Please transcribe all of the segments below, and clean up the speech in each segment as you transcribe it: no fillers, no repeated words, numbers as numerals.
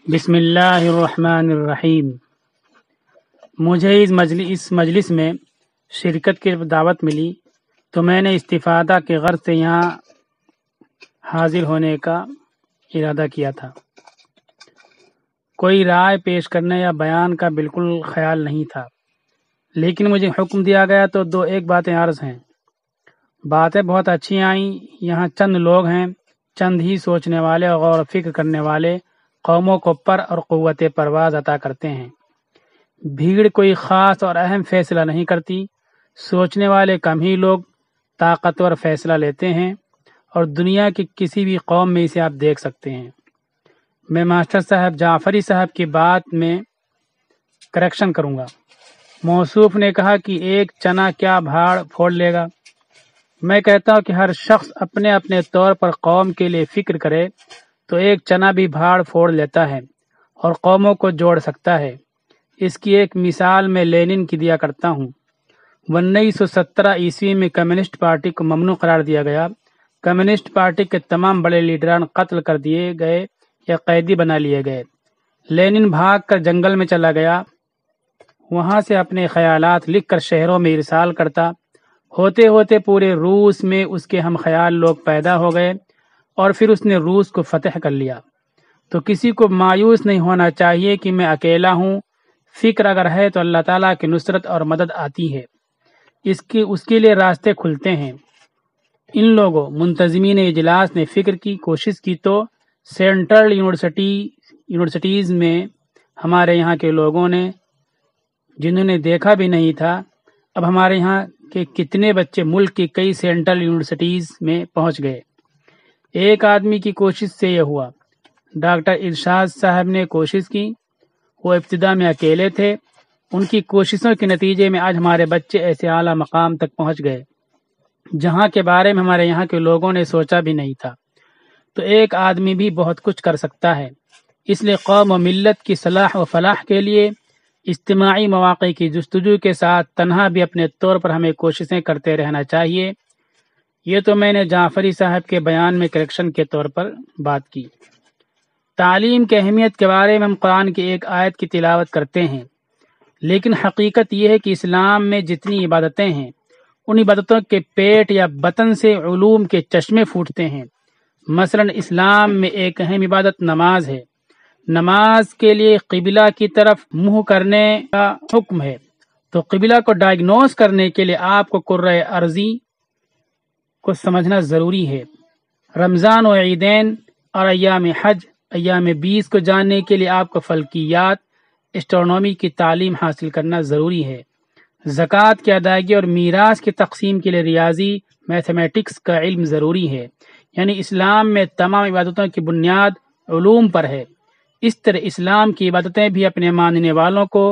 بسم اللہ الرحمن الرحیم۔ مجھے اس مجلس میں شرکت کی دعوت ملی تو میں نے استفادہ کے غرض سے یہاں حاضر ہونے کا ارادہ کیا تھا۔ کوئی رائے پیش کرنے یا بیان کا بالکل خیال نہیں تھا، لیکن مجھے حکم دیا گیا تو ایک باتیں عرض ہیں۔ باتیں بہت اچھی آئیں۔ یہاں چند لوگ ہیں، چند ہی سوچنے والے اور غور و فکر کرنے والے قوموں کو پر اور قوت پرواز عطا کرتے ہیں۔ بھیڑ کوئی خاص اور اہم فیصلہ نہیں کرتی، سوچنے والے کم ہی لوگ طاقتور فیصلہ لیتے ہیں، اور دنیا کی کسی بھی قوم میں اسے آپ دیکھ سکتے ہیں۔ میں ماسٹر صاحب جعفری صاحب کی بات میں کریکشن کروں گا۔ موصوف نے کہا کہ ایک چنا کیا بھاڑ پھوڑ لے گا۔ میں کہتا ہوں کہ ہر شخص اپنے اپنے طور پر قوم کے لیے فکر کرے تو ایک چنا بھی بھاڑ پھوڑ لیتا ہے اور قوموں کو جوڑ سکتا ہے۔ اس کی ایک مثال میں لینن کی دیا کرتا ہوں۔ 1917 عیسوی میں کمیونسٹ پارٹی کو ممنوع قرار دیا گیا۔ کمیونسٹ پارٹی کے تمام بڑے لیڈران قتل کر دیے گئے یا قیدی بنا لیے گئے۔ لینن بھاگ کر جنگل میں چلا گیا، وہاں سے اپنے خیالات لکھ کر شہروں میں ارسال کرتا۔ ہوتے ہوتے پورے روس میں اس کے ہم خیال لوگ پیدا ہو گئے اور پھر اس نے روس کو فتح کر لیا۔ تو کسی کو مایوس نہیں ہونا چاہیے کہ میں اکیلا ہوں۔ فکر اگر ہے تو اللہ تعالیٰ کی نصرت اور مدد آتی ہے، اس کے لیے راستے کھلتے ہیں۔ ان لوگوں منتظمین اجلاس نے فکر کی کوشش کی تو سینٹرل یونیورسٹیز میں ہمارے یہاں کے لوگوں نے، جنہوں نے دیکھا بھی نہیں تھا، اب ہمارے یہاں کے کتنے بچے ملک کی کئی سینٹرل یونیورسٹیز میں پہنچ گئے۔ ایک آدمی کی کوشش سے یہ ہوا۔ ڈاکٹر ارشاد صاحب نے کوشش کی، وہ ابتدا میں اکیلے تھے۔ ان کی کوششوں کے نتیجے میں آج ہمارے بچے ایسے اعلیٰ مقام تک پہنچ گئے جہاں کے بارے میں ہمارے یہاں کے لوگوں نے سوچا بھی نہیں تھا۔ تو ایک آدمی بھی بہت کچھ کر سکتا ہے۔ اس لیے قوم و ملت کی صلاح و فلاح کے لیے اجتماعی مواقع کی جستجو کے ساتھ تنہا بھی اپنے طور پر ہمیں کوششیں کرتے رہنا چاہیے۔ یہ تو میں نے جعفری صاحب کے بیان میں کریکشن کے طور پر بات کی۔ تعلیم کی اہمیت کے بارے میں ہم قرآن کی ایک آیت کی تلاوت کرتے ہیں، لیکن حقیقت یہ ہے کہ اسلام میں جتنی عبادتیں ہیں، ان عبادتوں کے پیٹ یا بطن سے علوم کے چشمے پھوٹتے ہیں۔ مثلا اسلام میں ایک اہم عبادت نماز ہے۔ نماز کے لیے قبلہ کی طرف منہ کرنے کا حکم ہے، تو قبلہ کو ڈائگنوز کرنے کے لیے آپ کو قرۂ ارضی کو سمجھنا ضروری ہے۔ رمضان و عیدین اور ایام حج، ایام 20 کو جاننے کے لیے آپ کو فلکیات، اسٹرونومی کی تعلیم حاصل کرنا ضروری ہے۔ زکوٰۃ کی ادائیگی اور میراث کی تقسیم کے لیے ریاضی، میتھمیٹکس کا علم ضروری ہے۔ یعنی اسلام میں تمام عبادتوں کی بنیاد علوم پر ہے۔ اس طرح اسلام کی عبادتیں بھی اپنے ماننے والوں کو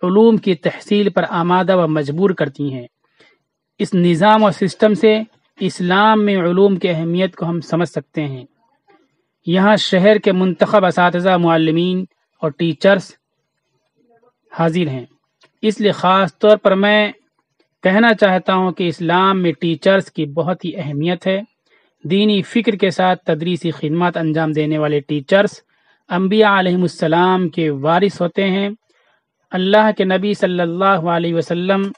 علوم کی تحصیل پر آمادہ و مجبور کرتی ہیں۔ اس نظام و سسٹم سے اسلام میں علوم کی اہمیت کو ہم سمجھ سکتے ہیں۔ یہاں شہر کے منتخب اساتذہ، معلمین اور ٹیچرز حاضر ہیں، اس لیے خاص طور پر میں کہنا چاہتا ہوں کہ اسلام میں ٹیچرز کی بہت ہی اہمیت ہے۔ دینی فکر کے ساتھ تدریسی خدمات انجام دینے والے ٹیچرز انبیاء علیہم السلام کے وارث ہوتے ہیں۔ اللہ کے نبی صلی اللہ علیہ وسلم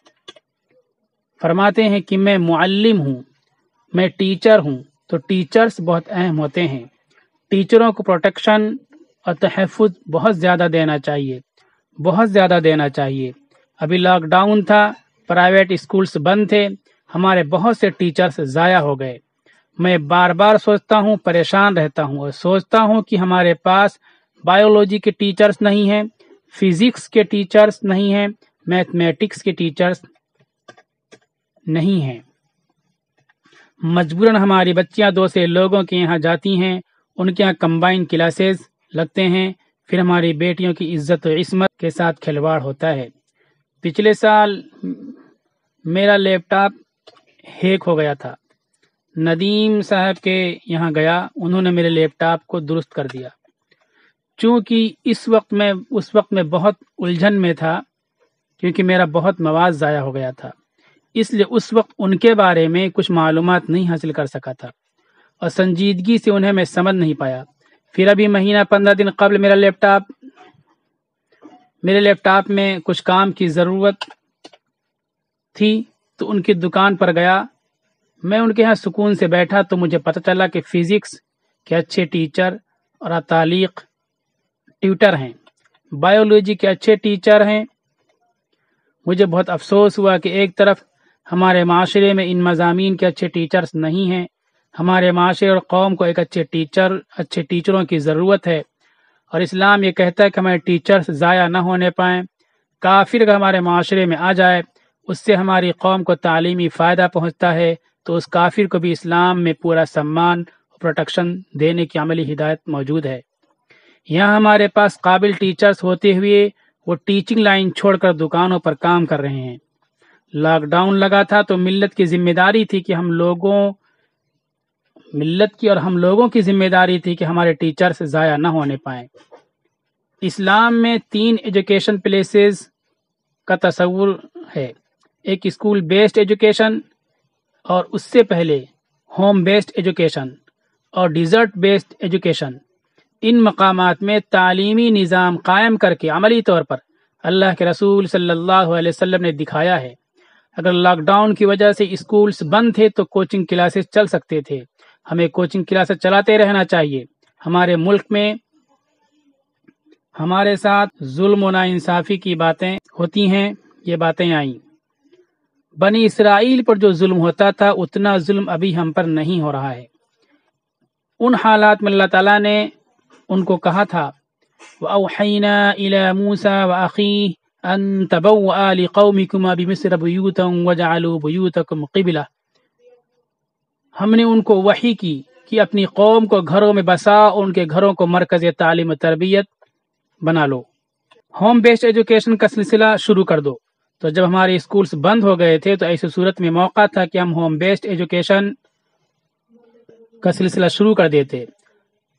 فرماتے ہیں کہ میں معلم ہوں، میں ٹیچر ہوں۔ تو ٹیچرز بہت اہم ہوتے ہیں۔ ٹیچروں کو پروٹیکشن اور تحفظ بہت زیادہ دینا چاہیے، بہت زیادہ دینا چاہیے۔ ابھی لاک ڈاؤن تھا، پرائیویٹ اسکولز بند تھے، ہمارے بہت سے ٹیچرز ضائع ہو گئے۔ میں بار بار سوچتا ہوں، پریشان رہتا ہوں اور سوچتا ہوں کہ ہمارے پاس بایولوجی کے ٹیچرز نہیں ہیں، فزکس کے ٹیچرز نہیں ہیں، میتھمیٹکس کے ٹیچرز نہیں ہیں۔ مجبوراً ہماری بچیاں دوسرے لوگوں کے یہاں جاتی ہیں، ان کے یہاں کمبائن کلاسز لگتے ہیں، پھر ہماری بیٹیوں کی عزت و عصمت کے ساتھ کھلواڑ ہوتا ہے۔ پچھلے سال میرا لیپ ٹاپ ہیک ہو گیا تھا۔ ندیم صاحب کے یہاں گیا، انہوں نے میرے لیپ ٹاپ کو درست کر دیا۔ چونکہ اس وقت میں بہت الجھن میں تھا، کیونکہ میرا بہت مواد ضائع ہو گیا تھا، اس لیے اس وقت ان کے بارے میں کچھ معلومات نہیں حاصل کر سکا تھا اور سنجیدگی سے انہیں میں سمجھ نہیں پایا۔ پھر ابھی مہینہ 15 دن قبل میرے لیپ ٹاپ میں کچھ کام کی ضرورت تھی تو ان کی دکان پر گیا. میں ان کے ہاں سکون سے بیٹھا تو مجھے پتہ چلا کہ فزکس کے اچھے ٹیچر اور اتالیق ٹیوٹر ہیں، بایولوجی کے اچھے ٹیچر ہیں. مجھے بہت افسوس ہوا کہ ایک طرف ہمارے معاشرے میں ان مضامین کے اچھے ٹیچرز نہیں ہیں. ہمارے معاشرے اور قوم کو ایک اچھے ٹیچروں کی ضرورت ہے، اور اسلام یہ کہتا ہے کہ ہمارے ٹیچرز ضائع نہ ہونے پائیں. کافر اگر ہمارے معاشرے میں آ جائے، اس سے ہماری قوم کو تعلیمی فائدہ پہنچتا ہے، تو اس کافر کو بھی اسلام میں پورا سمان اور پروٹیکشن دینے کی عملی ہدایت موجود ہے. یہاں ہمارے پاس قابل ٹیچرز ہوتے ہوئے وہ ٹیچنگ لائن چھوڑ کر دکانوں پر کام کر رہے ہیں. لاک ڈاؤن لگا تھا تو ملت کی ذمہ داری تھی کہ ہم لوگوں کی ذمہ داری تھی کہ ہمارے ٹیچرز ضائع نہ ہونے پائیں. اسلام میں 3 ایجوکیشن پلیسز کا تصور ہے. ایک اسکول بیسڈ ایجوکیشن، اور اس سے پہلے ہوم بیسڈ ایجوکیشن اور ڈیزرٹ بیسڈ ایجوکیشن. ان مقامات میں تعلیمی نظام قائم کر کے عملی طور پر اللہ کے رسول صلی اللہ علیہ وسلم نے دکھایا ہے. اگر لاک ڈاؤن کی وجہ سے اسکولز بند تھے تو کوچنگ کلاسز چل سکتے تھے. ہمیں کوچنگ کلاسز چلاتے رہنا چاہیے. ہمارے ملک میں ہمارے ساتھ ظلم و ناانصافی کی باتیں ہوتی ہیں. یہ باتیں آئیں. بنی اسرائیل پر جو ظلم ہوتا تھا اتنا ظلم ابھی ہم پر نہیں ہو رہا ہے. ان حالات میں اللہ تعالیٰ نے ان کو کہا تھا وَأَوْحَيْنَا إِلَى مُوسَى وَأَخِيهِ أَن تَبَوَّآ لِقَوْمِكُمَا بِمِصْرَ بُيُوتًا وَاجْعَلُوا بُيُوتَكُمْ قِبْلَةً. ہم نے ان کو وحی کی کہ اپنی قوم کو گھروں میں بسا اور ان کے گھروں کو مرکز تعلیم و تربیت بنا لو. ہوم بیسڈ ایجوکیشن کا سلسلہ شروع کر دو. تو جب ہمارے اسکولز بند ہو گئے تھے تو ایسی صورت میں موقع تھا کہ ہم ہوم بیسڈ ایجوکیشن کا سلسلہ شروع کر دیتے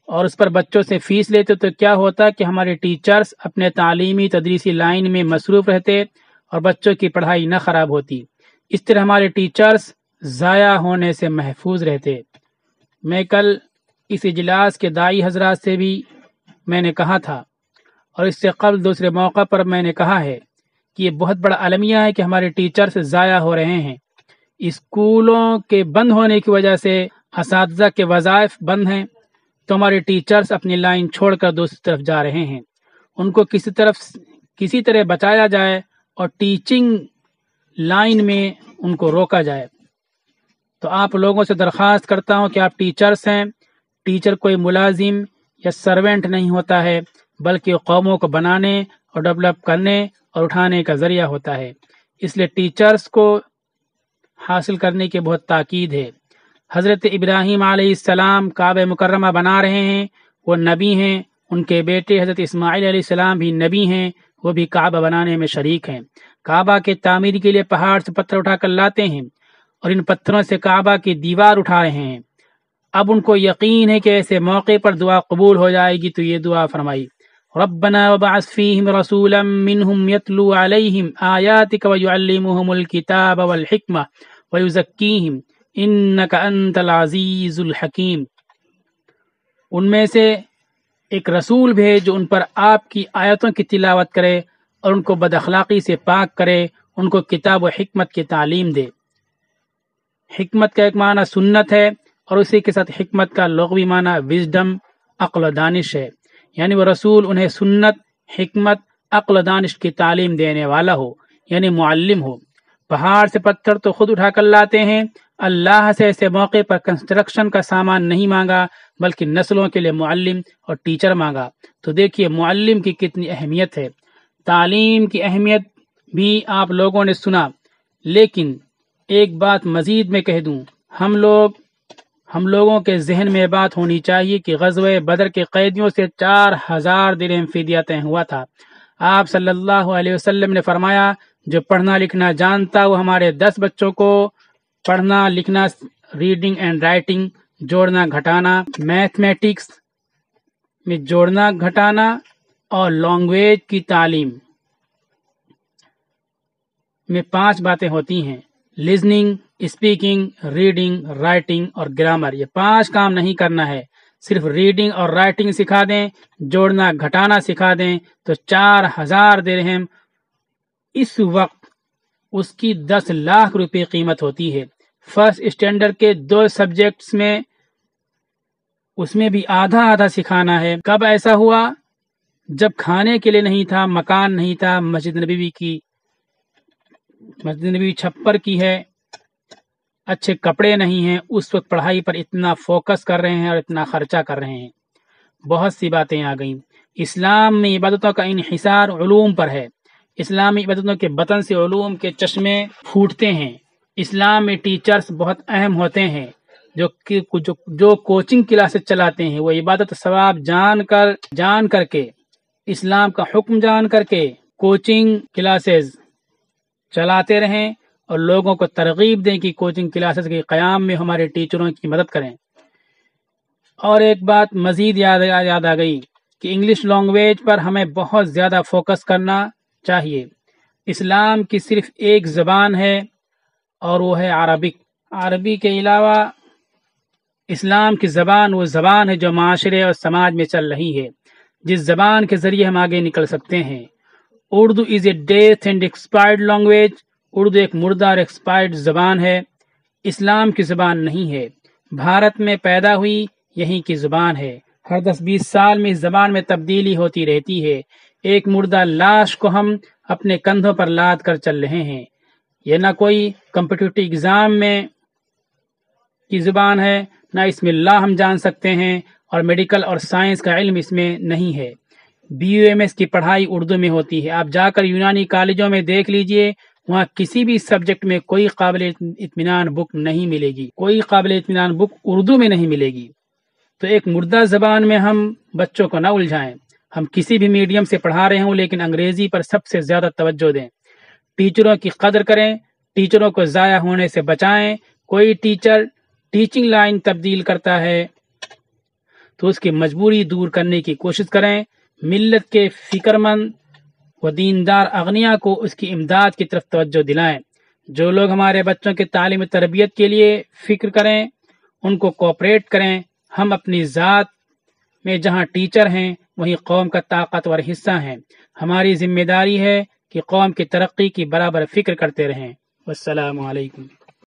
اور اس پر بچوں سے فیس لیتے. تو کیا ہوتا کہ ہمارے ٹیچرز اپنے تعلیمی تدریسی لائن میں مصروف رہتے اور بچوں کی پڑھائی نہ خراب ہوتی. اس طرح ہمارے ٹیچرز ضائع ہونے سے محفوظ رہتے. میں کل اس اجلاس کے داعی حضرات سے بھی میں نے کہا تھا، اور اس سے قبل دوسرے موقع پر میں نے کہا ہے کہ یہ بہت بڑا المیہ ہے کہ ہمارے ٹیچرز ضائع ہو رہے ہیں. اسکولوں کے بند ہونے کی وجہ سے اساتذہ کے وظائف بند ہیں تو ہمارے ٹیچرز اپنی لائن چھوڑ کر دوسری طرف جا رہے ہیں. ان کو کسی طرح بچایا جائے اور ٹیچنگ لائن میں ان کو روکا جائے. تو آپ لوگوں سے درخواست کرتا ہوں کہ آپ ٹیچرز ہیں. ٹیچر کوئی ملازم یا سروینٹ نہیں ہوتا ہے، بلکہ قوموں کو بنانے اور ڈیولپ کرنے اور اٹھانے کا ذریعہ ہوتا ہے. اس لیے ٹیچرز کو حاصل کرنے کی بہت تاکید ہے. حضرت ابراہیم علیہ السلام کعبہ مکرمہ بنا رہے ہیں، وہ نبی ہیں. ان کے بیٹے حضرت اسماعیل علیہ السلام بھی نبی ہیں، وہ بھی کعبہ بنانے میں شریک ہیں. کعبہ کے تعمیر کے لیے پہاڑ سے پتھر اٹھا کر لاتے ہیں اور ان پتھروں سے کعبہ کی دیوار اٹھا رہے ہیں. اب ان کو یقین ہے کہ ایسے موقع پر دعا قبول ہو جائے گی، تو یہ دعا فرمائی ربنا وبعث فیہم رسولا منہم یتلو علیہم آیاتک ویعلمہم الکتاب والحکمہ ویزکیہم انک انت العزیز الحکیم. ان میں سے ایک رسول بھیج جو ان پر آپ کی آیتوں کی تلاوت کرے اور ان کو بد اخلاقی سے پاک کرے، ان کو کتاب و حکمت کی تعلیم دے. حکمت کا ایک معنی سنت ہے، اور اسی کے ساتھ حکمت کا لغوی معنی وزڈم، عقل و دانش ہے. یعنی وہ رسول انہیں سنت، حکمت، عقل و دانش کی تعلیم دینے والا ہو، یعنی معلم ہو. پہاڑ سے پتھر تو خود اٹھا کر لاتے ہیں. اللہ سے ایسے موقع پر کنسٹرکشن کا سامان نہیں مانگا، بلکہ نسلوں کے لیے معلم اور ٹیچر مانگا. تو دیکھیے معلم کی کتنی اہمیت ہے. تعلیم کی اہمیت بھی آپ لوگوں نے سنا، لیکن ایک بات مزید میں کہہ دوں. ہم لوگوں کے ذہن میں بات ہونی چاہیے کہ غزوہ بدر کے قیدیوں سے 4000 درہم فدیہ طے ہوا تھا. آپ صلی اللہ علیہ وسلم نے فرمایا جو پڑھنا لکھنا جانتا وہ ہمارے 10 بچوں کو پڑھنا لکھنا، ریڈنگ اینڈ رائٹنگ، جوڑنا گھٹانا، میتھمیٹکس میں جوڑنا گھٹانا اور لینگویج کی تعلیم میں 5 باتیں ہوتی ہیں: لسننگ، اسپیکنگ، ریڈنگ، رائٹنگ اور گرامر. یہ 5 کام نہیں کرنا ہے. صرف ریڈنگ اور رائٹنگ سکھا دیں، جوڑنا گھٹانا سکھا دیں تو 4000 درہم اس وقت اس کی 10 لاکھ روپے قیمت ہوتی ہے۔ فرسٹ اسٹینڈرڈ کے 2 سبجیکٹس میں اس میں بھی آدھا آدھا سکھانا ہے۔ کب ایسا ہوا؟ جب کھانے کے لیے نہیں تھا، مکان نہیں تھا، مسجد نبوی چھپر کی ہے، اچھے کپڑے نہیں ہیں، اس وقت پڑھائی پر اتنا فوکس کر رہے ہیں اور اتنا خرچہ کر رہے ہیں۔ بہت سی باتیں آ گئیں۔ اسلام میں عبادتوں کا انحصار علوم پر ہے۔ اسلامی عبادتوں کے بطن سے علوم کے چشمے پھوٹتے ہیں۔ اسلام میں ٹیچرز بہت اہم ہوتے ہیں، جو کوچنگ کلاسز چلاتے ہیں، وہ عبادت ثواب جان کر کے، اسلام کا حکم جان کر کے کوچنگ کلاسز چلاتے رہیں اور لوگوں کو ترغیب دیں کہ کوچنگ کلاسز کے قیام میں ہمارے ٹیچروں کی مدد کریں۔ اور ایک بات مزید یاد آ گئی کہ انگلش لینگویج پر ہمیں بہت زیادہ فوکس کرنا چاہیے۔ اسلام کی صرف ایک زبان ہے اور وہ ہے عربک۔ عربی کے علاوہ اسلام کی زبان وہ زبان ہے جو معاشرے اور سماج میں چل رہی ہے، جس زبان کے ذریعے ہم آگے نکل سکتے ہیں۔ Urdu is a death and expired language. Urdu ایک مردہ اور ایکسپائرڈ زبان ہے، اسلام کی زبان نہیں ہے۔ بھارت میں پیدا ہوئی، یہیں کی زبان ہے۔ ہر 10-20 سال میں اس زبان میں تبدیلی ہوتی رہتی ہے۔ ایک مردہ لاش کو ہم اپنے کندھوں پر لاد کر چل رہے ہیں۔ یہ نہ کوئی کمپٹیٹیو ایگزام میں کی زبان ہے، نہ اس میں لا ہم جان سکتے ہیں، اور میڈیکل اور سائنس کا علم اس میں نہیں ہے۔ BUMS کی پڑھائی اردو میں ہوتی ہے۔ آپ جا کر یونانی کالجوں میں دیکھ لیجئے، وہاں کسی بھی سبجیکٹ میں کوئی قابل اطمینان بک نہیں ملے گی، کوئی قابل اطمینان بک اردو میں نہیں ملے گی۔ تو ایک مردہ زبان میں ہم بچوں کو نہ الجھائیں۔ ہم کسی بھی میڈیم سے پڑھا رہے ہوں لیکن انگریزی پر سب سے زیادہ توجہ دیں۔ ٹیچروں کی قدر کریں، ٹیچروں کو ضائع ہونے سے بچائیں۔ کوئی ٹیچر ٹیچنگ لائن تبدیل کرتا ہے تو اس کی مجبوری دور کرنے کی کوشش کریں۔ ملت کے فکر مند و دیندار اغنیاء کو اس کی امداد کی طرف توجہ دلائیں۔ جو لوگ ہمارے بچوں کے تعلیم و تربیت کے لیے فکر کریں، ان کو کوآپریٹ کریں۔ ہم اپنی ذات میں جہاں ٹیچر ہیں وہیں قوم کا طاقتور حصہ ہیں۔ ہماری ذمہ داری ہے کہ قوم کی ترقی کی برابر فکر کرتے رہیں۔ والسلام علیکم۔